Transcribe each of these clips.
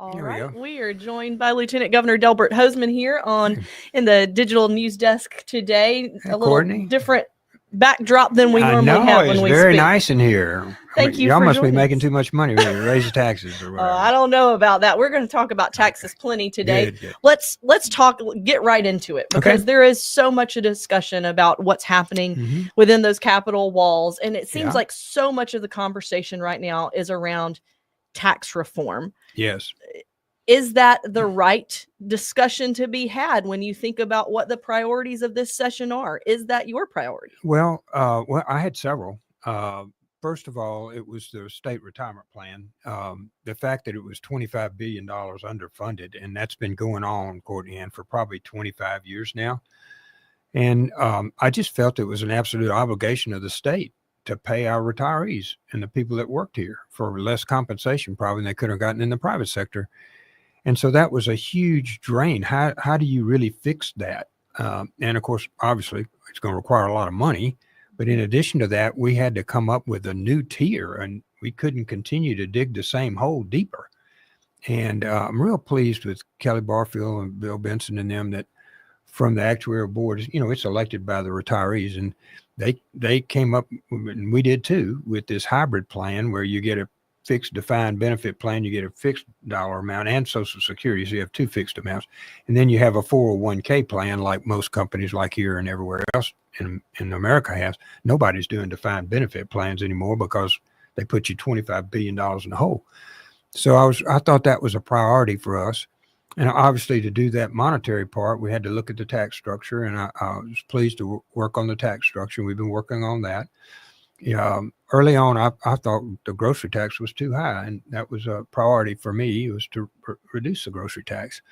All right, we are joined by Lieutenant Governor Delbert Hosemann here in the digital news desk today. Hey, a little Courtney. Different backdrop than we normally have when we it's very speak. nice in here. Thank you. Y'all for must be joining making us. too much money when you raise taxes or whatever. I don't know about that. We're going to talk about taxes plenty today. Good. Let's get right into it, because there is so much a discussion about what's happening within those Capitol walls, and it seems like so much of the conversation right now is around tax reform. Yes. Is that the right discussion to be had when you think about what the priorities of this session are? Is that your priority? Well, I had several. First of all, it was the state retirement plan. The fact that it was $25 billion underfunded, and that's been going on, Courtney, for probably 25 years now. And I just felt it was an absolute obligation of the state to pay our retirees and the people that worked here for less compensation probably than they could have gotten in the private sector. And so that was a huge drain. How do you really fix that? And of course, obviously, it's going to require a lot of money. But in addition to that, we had to come up with a new tier, and we couldn't continue to dig the same hole deeper. And I'm real pleased with Kelly Barfield and Bill Benson and them that from the actuarial board, it's elected by the retirees, and they came up, and we did too, with this hybrid plan where you get a fixed defined benefit plan, you get a fixed dollar amount and Social Security. So you have two fixed amounts. And then you have a 401k plan like most companies like here and everywhere else in America has. Nobody's doing defined benefit plans anymore because they put you $25 billion in the hole. So I thought that was a priority for us. And obviously to do that monetary part, we had to look at the tax structure, and I was pleased to work on the tax structure. We've been working on that. Early on, I thought the grocery tax was too high, and that was a priority for me, was to reduce the grocery tax.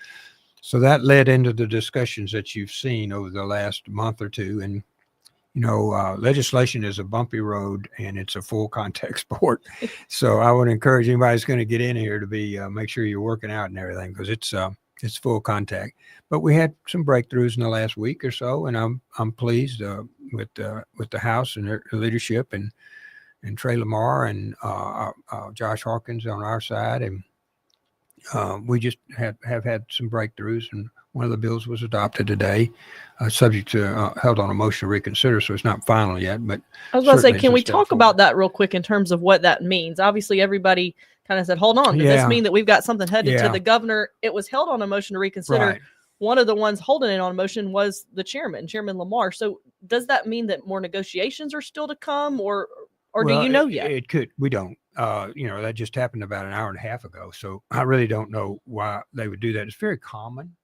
So that led into the discussions that you've seen over the last month or two. And, legislation is a bumpy road, and it's a full contact sport. So I would encourage anybody who's going to get in here to be make sure you're working out and everything, because it's full contact. But we had some breakthroughs in the last week or so, and I'm pleased with the House and their leadership, and Trey Lamar and Josh Harkins on our side, and we just have had some breakthroughs. And one of the bills was adopted today, subject to held on a motion to reconsider, so it's not final yet. But I was going to say, can we talk about that real quick in terms of what that means? Obviously, everybody kind of said, hold on, does this mean that we've got something headed to the governor? It was held on a motion to reconsider. Right. One of the ones holding it on motion was the Chairman Lamar. So does that mean that more negotiations are still to come, or do you know yet? It could. We don't. That just happened about an hour and a half ago. So I really don't know why they would do that. It's very common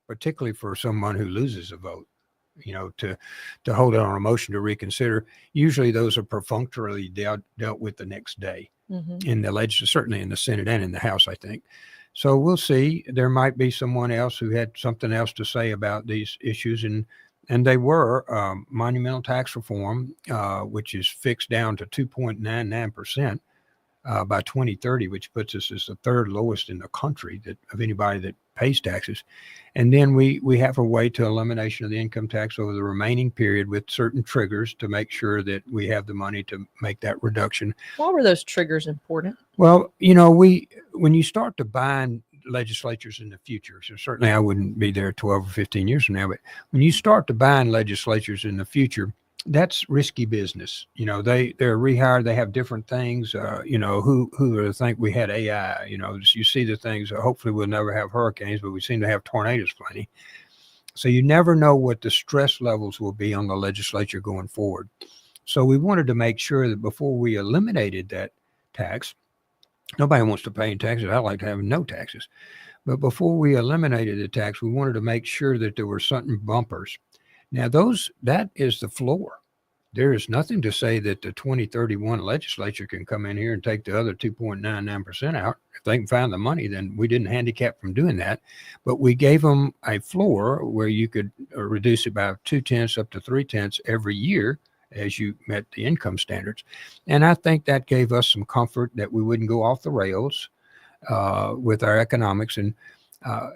particularly for someone who loses a vote, to hold it on a motion to reconsider. Usually those are perfunctorily dealt with the next day in the legislature, certainly in the Senate and in the House, I think. So we'll see. There might be someone else who had something else to say about these issues, and they were monumental tax reform, which is fixed down to 2.99% by 2030, which puts us as the third lowest in the country of anybody that pays taxes. And then we have a way to elimination of the income tax over the remaining period with certain triggers to make sure that we have the money to make that reduction. Why were those triggers important? Well, when you start to bind legislatures in the future, so certainly I wouldn't be there 12 or 15 years from now, but when you start to bind legislatures in the future, that's risky business. They're rehired. They have different things. Who would think we had AI? You see the things. Hopefully, we'll never have hurricanes, but we seem to have tornadoes plenty. So you never know what the stress levels will be on the legislature going forward. So we wanted to make sure that before we eliminated that tax, nobody wants to pay any taxes. I like to have no taxes. But before we eliminated the tax, we wanted to make sure that there were certain bumpers. Now that is the floor. there is nothing to say that the 2031 legislature can come in here and take the other 2.99% out. If they can find the money, then we didn't handicap from doing that. But we gave them a floor where you could reduce it by 0.2 up to 0.3 every year as you met the income standards. And I think that gave us some comfort that we wouldn't go off the rails with our economics. And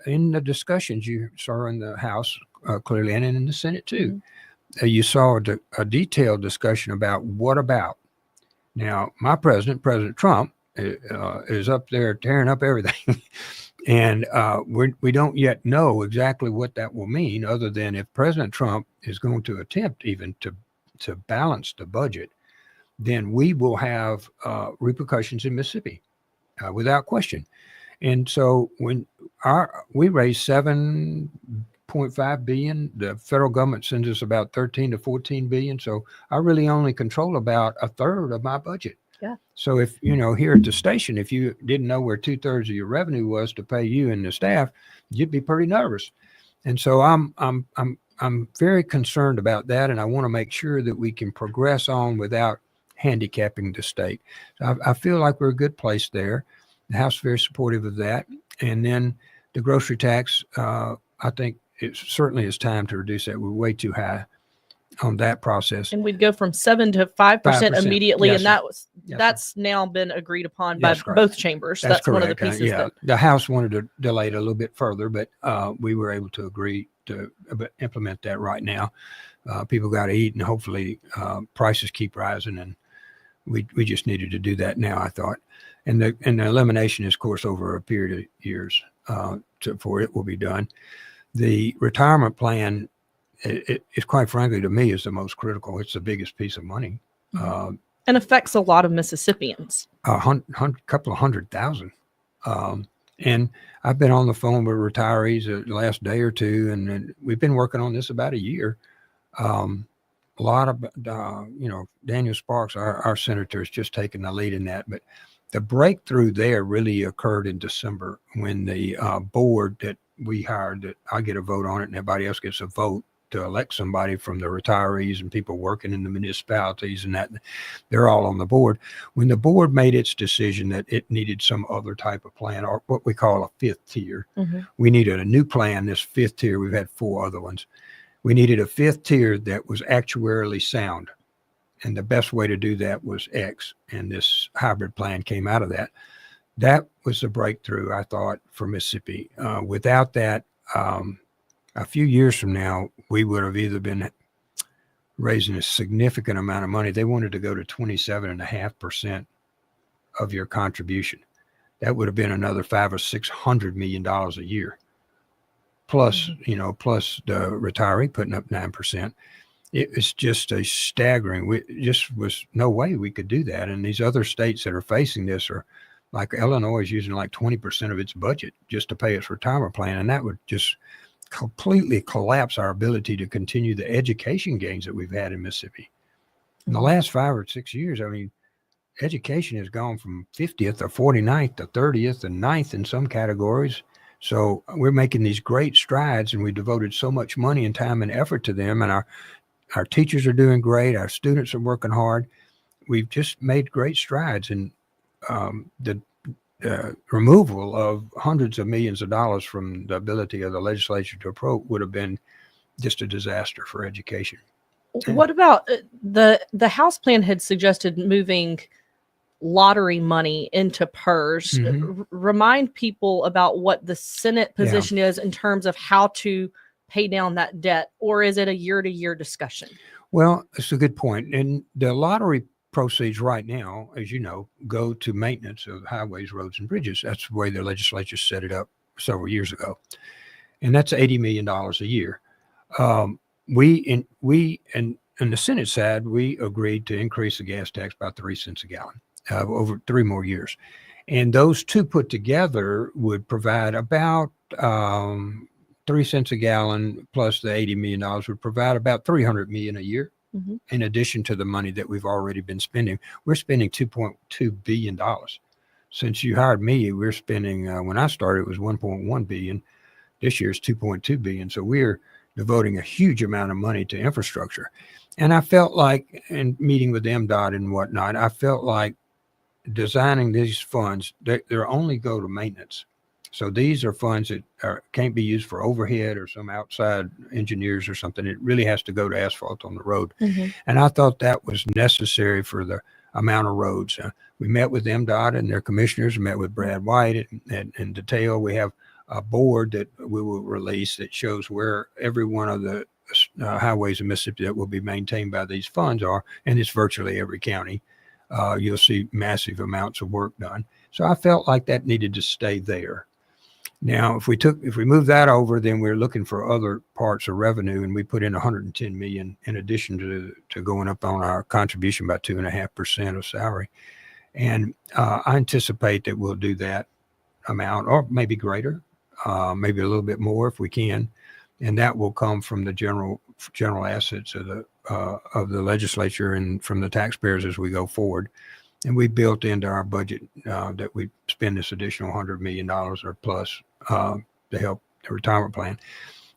in the discussions you saw in the House clearly, and in the Senate too, mm-hmm. You saw a detailed discussion about what about. Now, my President Trump, is up there tearing up everything. And we don't yet know exactly what that will mean, other than if President Trump is going to attempt even to balance the budget, then we will have repercussions in Mississippi without question. And so when we raised $7.5 billion, the federal government sends us about 13 to 14 billion. So I really only control about a third of my budget. Yeah. So if, here at the station, if you didn't know where 2/3 of your revenue was to pay you and the staff, you'd be pretty nervous. And so I'm very concerned about that. And I want to make sure that we can progress on without handicapping the state. So I feel like we're a good place there. The House is very supportive of that. And then the grocery tax, I think it certainly is time to reduce that. We're way too high on that process. And we'd go from 7 to 5% immediately. Yes, and that's now been agreed upon by both chambers. That's one of the pieces. The House wanted to delay it a little bit further, but we were able to agree to implement that right now. People got to eat, and hopefully prices keep rising, and we just needed to do that now, I thought. And the elimination is, of course, over a period of years before it will be done. The retirement plan, it quite frankly, to me, is the most critical. It's the biggest piece of money. Mm-hmm. And affects a lot of Mississippians. Couple of 100,000. And I've been on the phone with retirees the last day or two, and we've been working on this about a year. A lot of, Daniel Sparks, our senator, has just taken the lead in that. But the breakthrough there really occurred in December when the board that we hired, that I get a vote on it and everybody else gets a vote to elect somebody from the retirees and people working in the municipalities, and that they're all on the board. When the board made its decision that it needed some other type of plan, or what we call a fifth tier, mm-hmm. we needed a new plan. This fifth tier, we've had 4 other ones. We needed a fifth tier that was actuarially sound. And the best way to do that was X. And this hybrid plan came out of that. That was the breakthrough, I thought, for Mississippi. Without that, a few years from now, we would have either been raising a significant amount of money. They wanted to go to 27.5% of your contribution. That would have been another $500 or $600 million a year. Plus, mm-hmm. Plus the retiree putting up 9%. It was just a staggering. Just was no way we could do that. And these other states that are facing this are, like Illinois is using like 20% of its budget just to pay its retirement plan. And that would just completely collapse our ability to continue the education gains that we've had in Mississippi. In the last 5 or 6 years, education has gone from 50th or 49th to 30th and 9th in some categories. So we're making these great strides, and we devoted so much money and time and effort to them. And our teachers are doing great. Our students are working hard. We've just made great strides. And the removal of hundreds of millions of dollars from the ability of the legislature to approach would have been just a disaster for education. What about the House plan had suggested moving lottery money into PERS? Mm-hmm. Remind people about what the Senate position is in terms of how to pay down that debt, or is it a year-to-year discussion? Well, that's a good point. And the lottery proceeds right now, as you know, go to maintenance of highways, roads, and bridges. That's the way the legislature set it up several years ago. And that's $80 million a year. We on the Senate side, we agreed to increase the gas tax by 3 cents a gallon over 3 more years. And those two put together would provide about 3 cents a gallon plus the $80 million would provide about $300 million a year. Mm-hmm. In addition to the money that we've already been spending. We're spending $2.2 billion. Since you hired me, we're spending, when I started, it was $1.1 billion. This year is $2.2 billion. So we're devoting a huge amount of money to infrastructure. And I felt like, in meeting with MDOT and whatnot, I felt like designing these funds, they're only go to maintenance. So these are funds that can't be used for overhead or some outside engineers or something. It really has to go to asphalt on the road. Mm-hmm. And I thought that was necessary for the amount of roads. We met with MDOT and their commissioners, met with Brad White in detail. We have a board that we will release that shows where every one of the highways in Mississippi that will be maintained by these funds are, and it's virtually every county. You'll see massive amounts of work done. So I felt like that needed to stay there. Now, if we move that over, then we're looking for other parts of revenue, and we put in 110 million in addition to going up on our contribution by 2.5% of salary. And I anticipate that we'll do that amount, or maybe greater, maybe a little bit more if we can, and that will come from the general assets of the legislature and from the taxpayers as we go forward. And we built into our budget that we spend this additional $100 million or plus to help the retirement plan.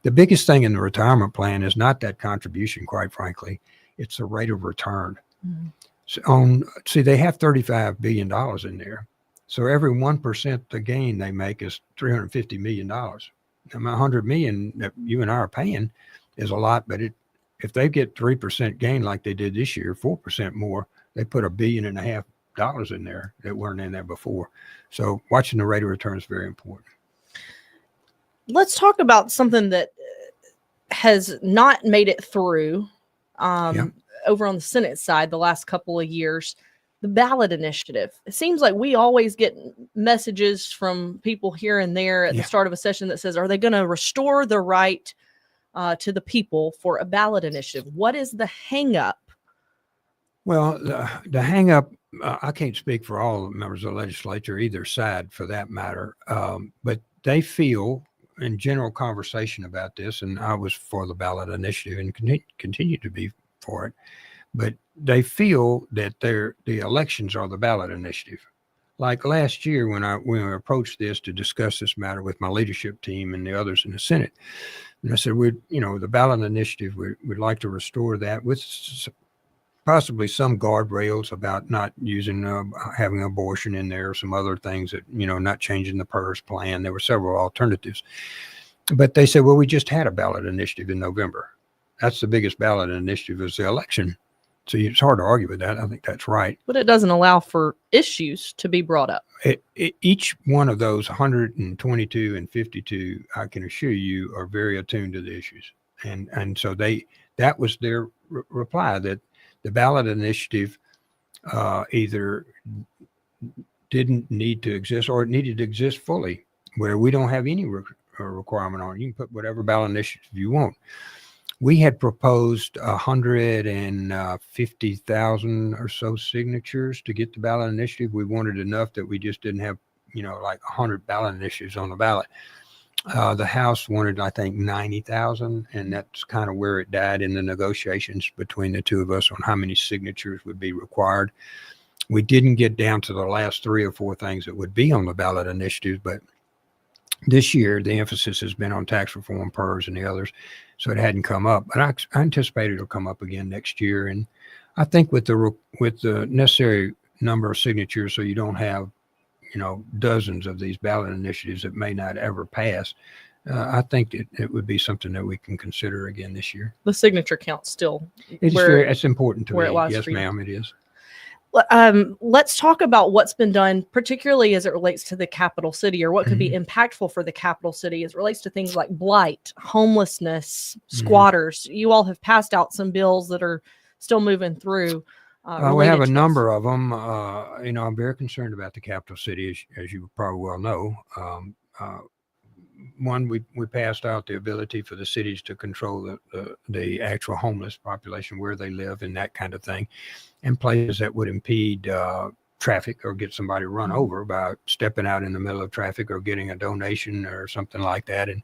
The biggest thing in the retirement plan is not that contribution, quite frankly. It's the rate of return. Mm-hmm. So they have $35 billion in there. So every 1% the gain they make is $350 million. Now, $100 million that you and I are paying is a lot, but if they get 3% gain like they did this year, 4% more, they put $1.5 billion in there that weren't in there before. So watching the rate of return is very important. Let's talk about something that has not made it through over on the Senate side the last couple of years, the ballot initiative. It seems like we always get messages from people here and there at the start of a session that says, are they going to restore the right to the people for a ballot initiative? What is the hang up? Well, the hang up, I can't speak for all members of the legislature, either side for that matter, but they feel in general conversation about this, and I was for the ballot initiative and continue to be for it, but they feel that the elections are the ballot initiative. Like last year when we approached this to discuss this matter with my leadership team and the others in the Senate, and I said, the ballot initiative, we'd like to restore that with possibly some guardrails about not using, having abortion in there, or some other things that, not changing the PERS plan. There were several alternatives. But they said, well, we just had a ballot initiative in November. That's the biggest ballot initiative is the election. So it's hard to argue with that. I think that's right. But it doesn't allow for issues to be brought up. Each one of those 122 and 52, I can assure you, are very attuned to the issues. And so that was their reply, that the ballot initiative either didn't need to exist or it needed to exist fully, where we don't have any requirement on it. You can put whatever ballot initiative you want. We had proposed 150,000 or so signatures to get the ballot initiative. We wanted enough that we just didn't have, like 100 ballot initiatives on the ballot. The House wanted, I think, 90,000, and that's kind of where it died in the negotiations between the two of us on how many signatures would be required. We didn't get down to the last 3 or 4 things that would be on the ballot initiative, but this year the emphasis has been on tax reform, PERS, and the others, so it hadn't come up. But I anticipate it'll come up again next year, and I think with the necessary number of signatures, so you don't have dozens of these ballot initiatives that may not ever pass. I think it would be something that we can consider again this year. The signature count still. It's important to me. Yes, ma'am, it is. Let's talk about what's been done, particularly as it relates to the capital city, or what could be impactful for the capital city as it relates to things like blight, homelessness, squatters. You all have passed out some bills that are still moving through. We have a number of them. I'm very concerned about the capital city, as you probably well know. One, we passed out the ability for the cities to control the actual homeless population, where they live and that kind of thing, and places that would impede traffic or get somebody run over by stepping out in the middle of traffic or getting a donation or something like that. And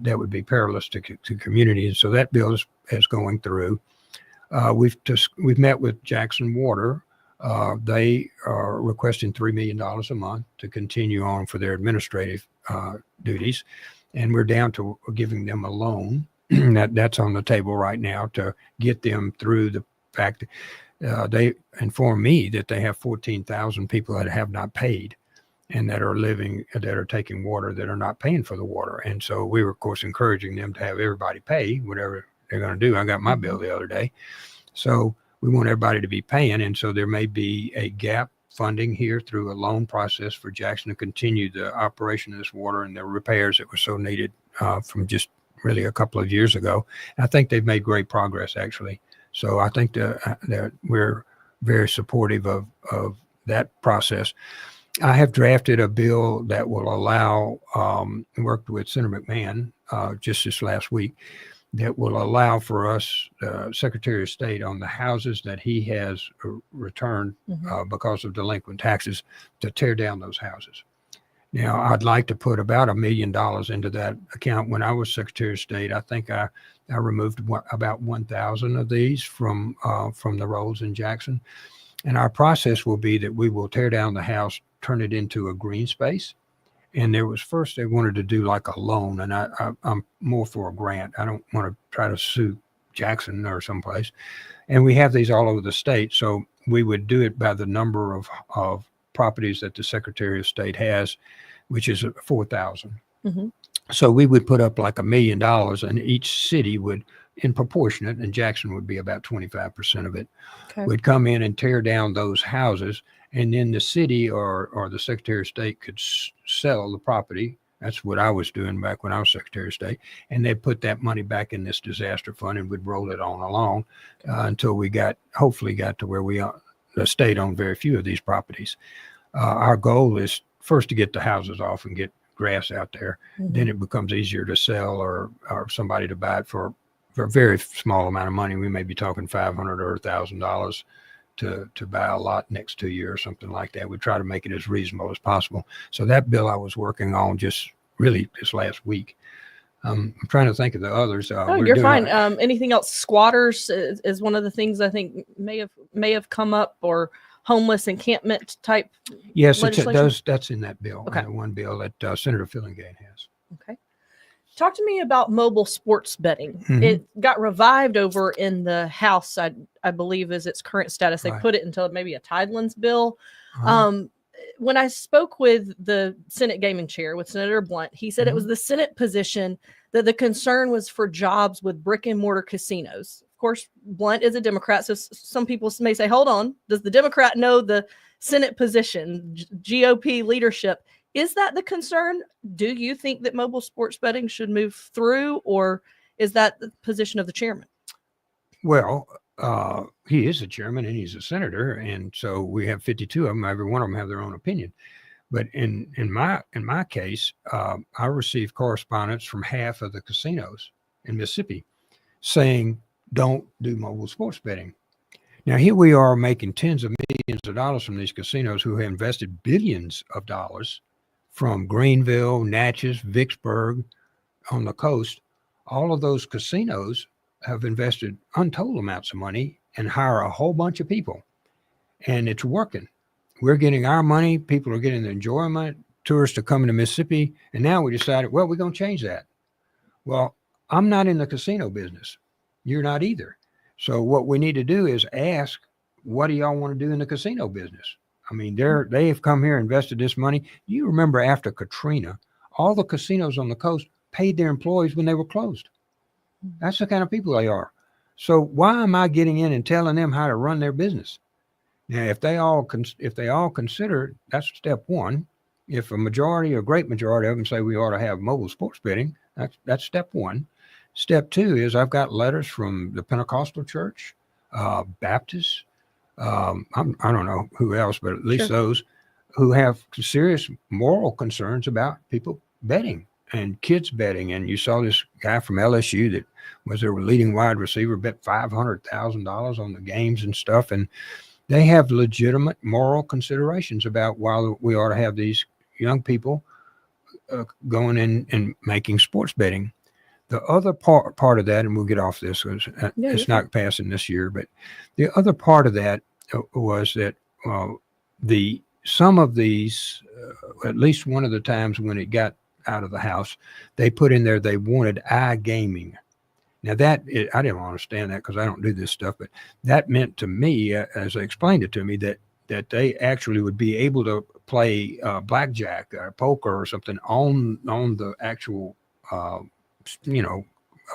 that would be perilous to community. And so that bill is going through. We've met with Jackson Water. They are requesting $3 million a month to continue on for their administrative duties, and we're down to giving them a loan that's on the table right now to get them through the fact that they inform me that they have 14,000 people that have not paid and that are taking water that are not paying for the water. And so we were, of course, encouraging them to have everybody pay whatever they're going to do. I got my bill the other day. So we want everybody to be paying. And so there may be a gap funding here through a loan process for Jackson to continue the operation of this water and the repairs that were so needed from just really a couple of years ago. And I think they've made great progress, actually. So I think that we're very supportive of that process. I have drafted a bill that will allow, worked with Senator McMahon just this last week, that will allow for us, Secretary of State, on the houses that he has returned because of delinquent taxes, to tear down those houses. Now, I'd like to put about $1 million into that account. When I was Secretary of State, I think I removed about 1,000 of these from the rolls in Jackson. And our process will be that we will tear down the house, turn it into a green space. And there was first they wanted to do like a loan, and I'm more for a grant. I don't want to try to sue Jackson or someplace. And we have these all over the state. So we would do it by the number of properties that the Secretary of State has, which is 4,000. So we would put up like $1 million, and each city would, in proportionate, and Jackson would be about 25% of it, would come in and tear down those houses. And then the city or the Secretary of State could sell the property. That's what I was doing back when I was Secretary of State. And they put that money back in this disaster fund and would roll it on along until we hopefully got to where the state owned very few of these properties. Our goal is first to get the houses off and get grass out there. Then it becomes easier to sell or somebody to buy it for a very small amount of money. We may be talking $500 or $1,000 to buy a lot next to you or something like that. We try to make it as reasonable as possible. So that bill I was working on just really this last week. I'm trying to think of the others. You're fine. Anything else? Squatters is one of the things I think may have come up, or homeless encampment type. Yes, that's in that bill. Okay. One bill that Senator Fillingane has. Okay. Talk to me about mobile sports betting. It got revived over in the House, I believe, is its current status. They put it into maybe a Tidelands bill. When I spoke with the Senate gaming chair, with Senator Blunt, he said it was the Senate position that the concern was for jobs with brick and mortar casinos. Of course, Blunt is a Democrat, so some people may say, hold on, does the Democrat know the Senate position, GOP leadership? Is that the concern? Do you think that mobile sports betting should move through, or is that the position of the chairman? Well, he is the chairman and he's a senator, and so we have 52 of them. Every one of them have their own opinion. But in my case, I received correspondence from half of the casinos in Mississippi saying, don't do mobile sports betting. Now, here we are making tens of millions of dollars from these casinos who have invested billions of dollars from Greenville, Natchez, Vicksburg on the coast. All of those casinos have invested untold amounts of money and hire a whole bunch of people. And it's working. We're getting our money. People are getting the enjoyment. Tourists are coming to Mississippi. And now we decided, well, we're going to change that. Well, I'm not in the casino business. You're not either. So what we need to do is ask, what do y'all want to do in the casino business? I mean, they have come here, invested this money. You remember after Katrina, all the casinos on the coast paid their employees when they were closed. That's the kind of people they are. So why am I getting in and telling them how to run their business? Now, if they all consider, that's step one. If a majority or great majority of them say we ought to have mobile sports betting, that's step one. Step two is I've got letters from the Pentecostal Church, Baptists. I don't know who else, but at least those who have serious moral concerns about people betting and kids betting. And you saw this guy from LSU that was their leading wide receiver, bet $500,000 on the games and stuff. And they have legitimate moral considerations about why we ought to have these young people going in and making sports betting. The other part of that, and we'll get off this, was it's not passing this year, but the other part of that was that some of these, at least one of the times when it got out of the House, they put in there they wanted iGaming. Now I didn't understand that because I don't do this stuff, but that meant to me, as they explained it to me, that they actually would be able to play blackjack or poker or something on the actual,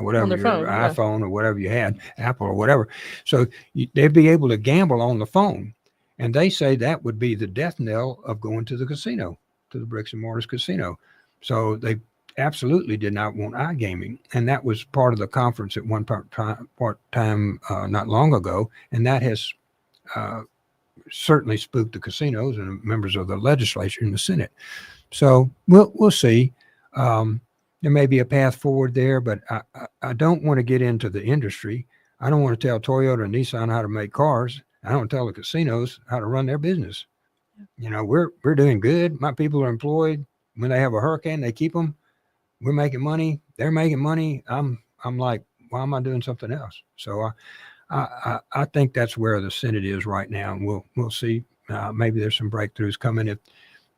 whatever your phone, iPhone or whatever you had, Apple or whatever. So they'd be able to gamble on the phone. And they say that would be the death knell of going to the casino, to the bricks and mortars casino. So they absolutely did not want iGaming. And that was part of the conference at one time not long ago. And that has certainly spooked the casinos and members of the legislature and the Senate. So we'll see. There may be a path forward there, but I don't want to get into the industry. I don't want to tell Toyota and Nissan how to make cars. I don't tell the casinos how to run their business. We're doing good. My people are employed. When they have a hurricane, they keep them. We're making money. They're making money. I'm like, why am I doing something else? So I think that's where the Senate is right now, and we'll see. Maybe there's some breakthroughs coming.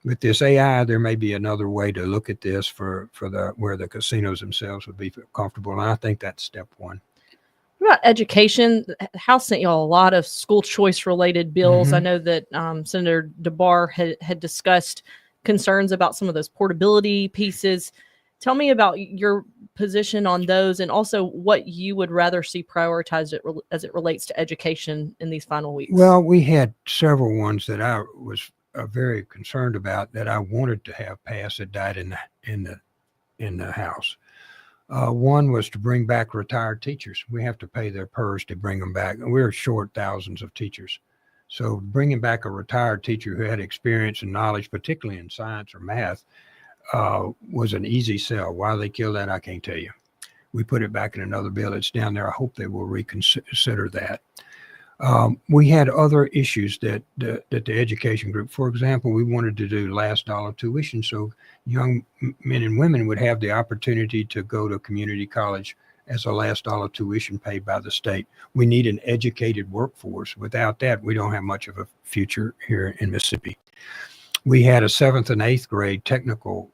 With this AI, there may be another way to look at this for where the casinos themselves would be comfortable, and I think that's step one. What about education? The House sent y'all a lot of school choice related bills. Mm-hmm. I know that Senator DeBar had discussed concerns about some of those portability pieces. Tell me about your position on those, and also what you would rather see prioritized as it relates to education in these final weeks. Well, we had several ones that I was very concerned about that I wanted to have passed that died in the House. One was to bring back retired teachers. We have to pay their PERS to bring them back. We're short thousands of teachers. So bringing back a retired teacher who had experience and knowledge, particularly in science or math, was an easy sell. Why they killed that, I can't tell you. We put it back in another bill. It's down there. I hope they will reconsider that. We had other issues that the education group, for example, we wanted to do last dollar tuition so young men and women would have the opportunity to go to community college as a last dollar tuition paid by the state. We need an educated workforce. Without that, we don't have much of a future here in Mississippi. We had a 7th and 8th grade technical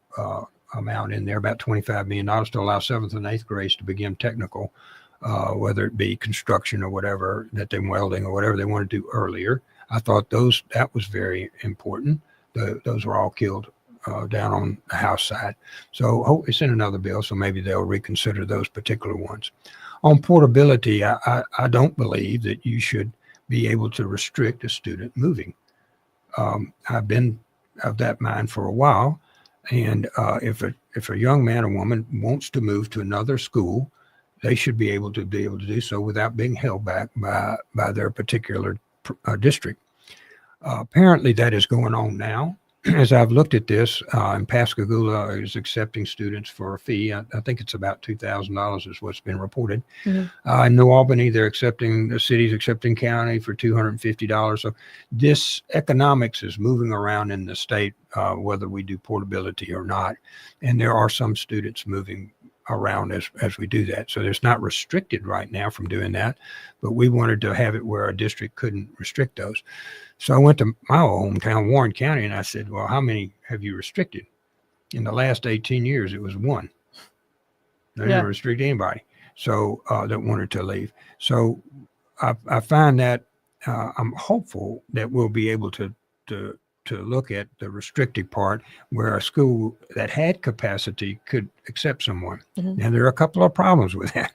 amount in there, about $25 million to allow 7th and 8th grades to begin technical, whether it be construction or whatever, that they're welding or whatever they want to do earlier. I thought that was very important. Those were all killed down on the House side. So it's in another bill, so maybe they'll reconsider those particular ones. On portability, I don't believe that you should be able to restrict a student moving. I've been of that mind for a while, and if a young man or woman wants to move to another school, they should be able to do so without being held back by their particular district. Apparently, that is going on now. As I've looked at this, in Pascagoula is accepting students for a fee. I think it's about $2,000 is what's been reported. Mm-hmm. In New Albany, the city's accepting county for $250. So this economics is moving around in the state, whether we do portability or not. And there are some students moving around as we do that. So there's not restricted right now from doing that, but we wanted to have it where a district couldn't restrict those. So I went to my hometown, Warren County, and I said, well, how many have you restricted? In the last 18 years, it was one. They didn't restrict anybody so that wanted to leave. So I find that I'm hopeful that we'll be able to look at the restricted part where a school that had capacity could accept someone. Mm-hmm. Now, there are a couple of problems with that.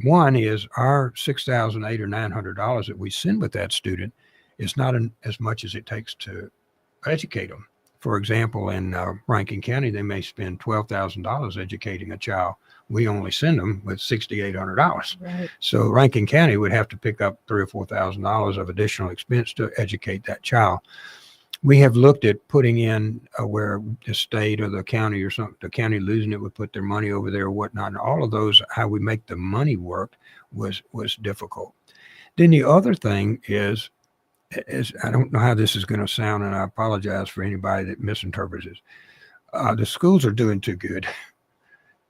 One is our $6,800 or $900 that we send with that student is not as much as it takes to educate them. For example, in Rankin County, they may spend $12,000 educating a child. We only send them with $6,800. Right. So Rankin County would have to pick up $3,000 or $4,000 of additional expense to educate that child. We have looked at putting in where the state or the county or something, the county losing it would put their money over there or whatnot. And all of those, how we make the money work was difficult. Then the other thing is I don't know how this is going to sound, and I apologize for anybody that misinterprets this. The schools are doing too good.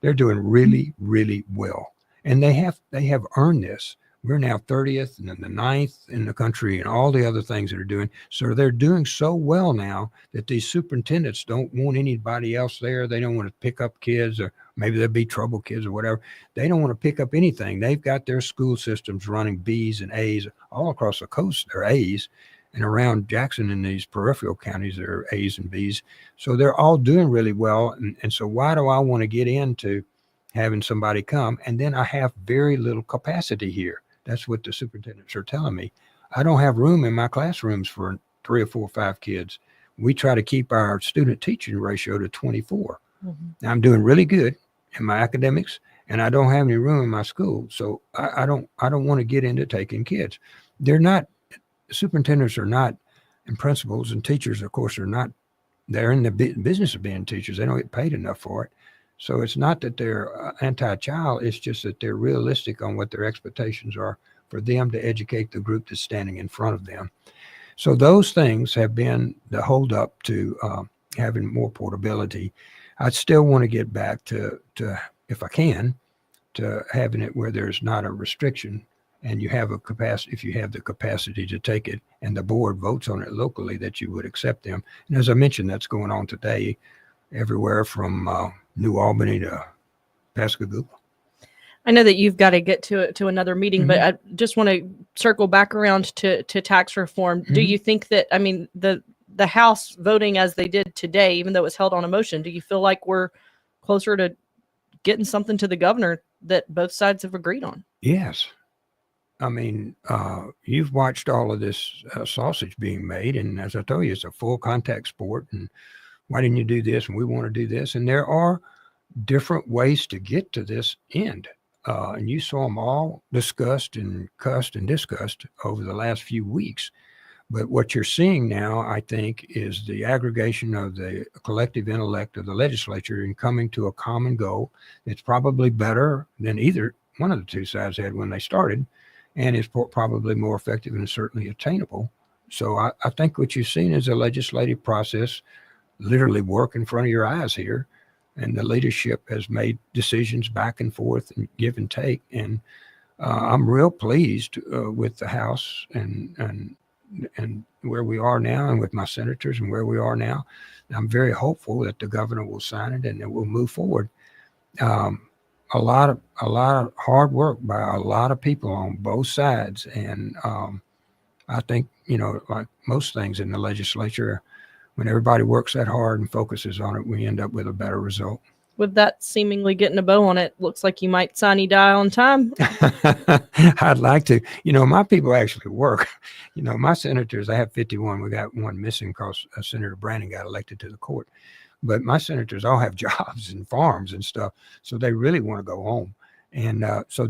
They're doing really, really well. And they have earned this. We're now 30th and then the 9th in the country and all the other things that are doing. So they're doing so well now that these superintendents don't want anybody else there. They don't want to pick up kids, or maybe they'll be trouble kids or whatever. They don't want to pick up anything. They've got their school systems running B's and A's all across the coast. They're A's. And around Jackson in these peripheral counties, there are A's and B's. So they're all doing really well. And so why do I want to get into having somebody come? And then I have very little capacity here. That's what the superintendents are telling me. I don't have room in my classrooms for 3 or 4 or 5 kids. We try to keep our student teaching ratio to 24. Mm-hmm. Now, I'm doing really good in my academics, and I don't have any room in my school. So I don't want to get into taking kids. Superintendents are not, and principals and teachers, of course, they're in the business of being teachers. They don't get paid enough for it. So it's not that they're anti-child. It's just that they're realistic on what their expectations are for them to educate the group that's standing in front of them. So those things have been the hold up to having more portability. I still want to get back to, if I can, to having it where there's not a restriction. And you have a capacity, if you have the capacity to take it and the board votes on it locally, that you would accept them. And as I mentioned, that's going on today everywhere from New Albany to Pascagoula. I know that you've got to get to another meeting, mm-hmm. but I just want to circle back around to tax reform. Mm-hmm. Do you think that, I mean, the House voting as they did today, even though it was held on a motion, do you feel like we're closer to getting something to the governor that both sides have agreed on? Yes. I mean, you've watched all of this sausage being made. And as I told you, it's a full contact sport. And why didn't you do this? And we want to do this. And there are different ways to get to this end. And you saw them all discussed and cussed and discussed over the last few weeks. But what you're seeing now, I think, is the aggregation of the collective intellect of the legislature in coming to a common goal. It's probably better than either one of the two sides had when they started. And it's probably more effective and certainly attainable. So I think what you've seen is a legislative process literally work in front of your eyes here. And the leadership has made decisions back and forth and give and take. And I'm real pleased with the House and where we are now, and with my senators and where we are now. I'm very hopeful that the governor will sign it and it will move forward. A lot of hard work by a lot of people on both sides. And I think, like most things in the legislature, when everybody works that hard and focuses on it, we end up with a better result. With that seemingly getting a bow on it, looks like you might sine die on time. I'd like to. My people actually work. My senators, I have 51. We got one missing because Senator Brandon got elected to the court. But my senators all have jobs and farms and stuff, so they really want to go home. And so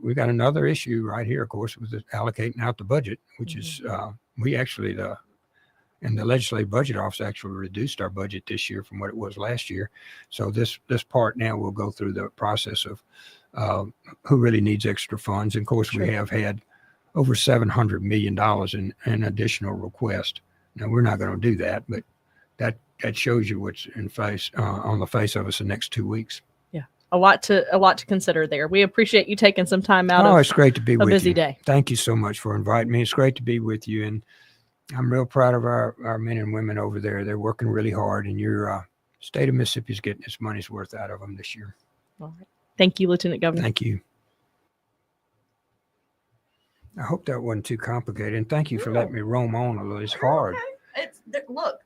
we got another issue right here, of course, with allocating out the budget, which mm-hmm. is we actually, and the Legislative Budget Office actually reduced our budget this year from what it was last year. So this part now will go through the process of who really needs extra funds. And of course, sure. We have had over $700 million in additional requests. Now, we're not going to do that, but that shows you what's on the face of us the next 2 weeks. Yeah, a lot to consider there. We appreciate you taking some time out. It's great to be with you. A busy day. Thank you so much for inviting me. It's great to be with you, and I'm real proud of our men and women over there. They're working really hard, and your state of Mississippi is getting its money's worth out of them this year. All right. Thank you, Lieutenant Governor. Thank you. I hope that wasn't too complicated, and thank you for letting me roam on a little. It's hard. Okay. Look.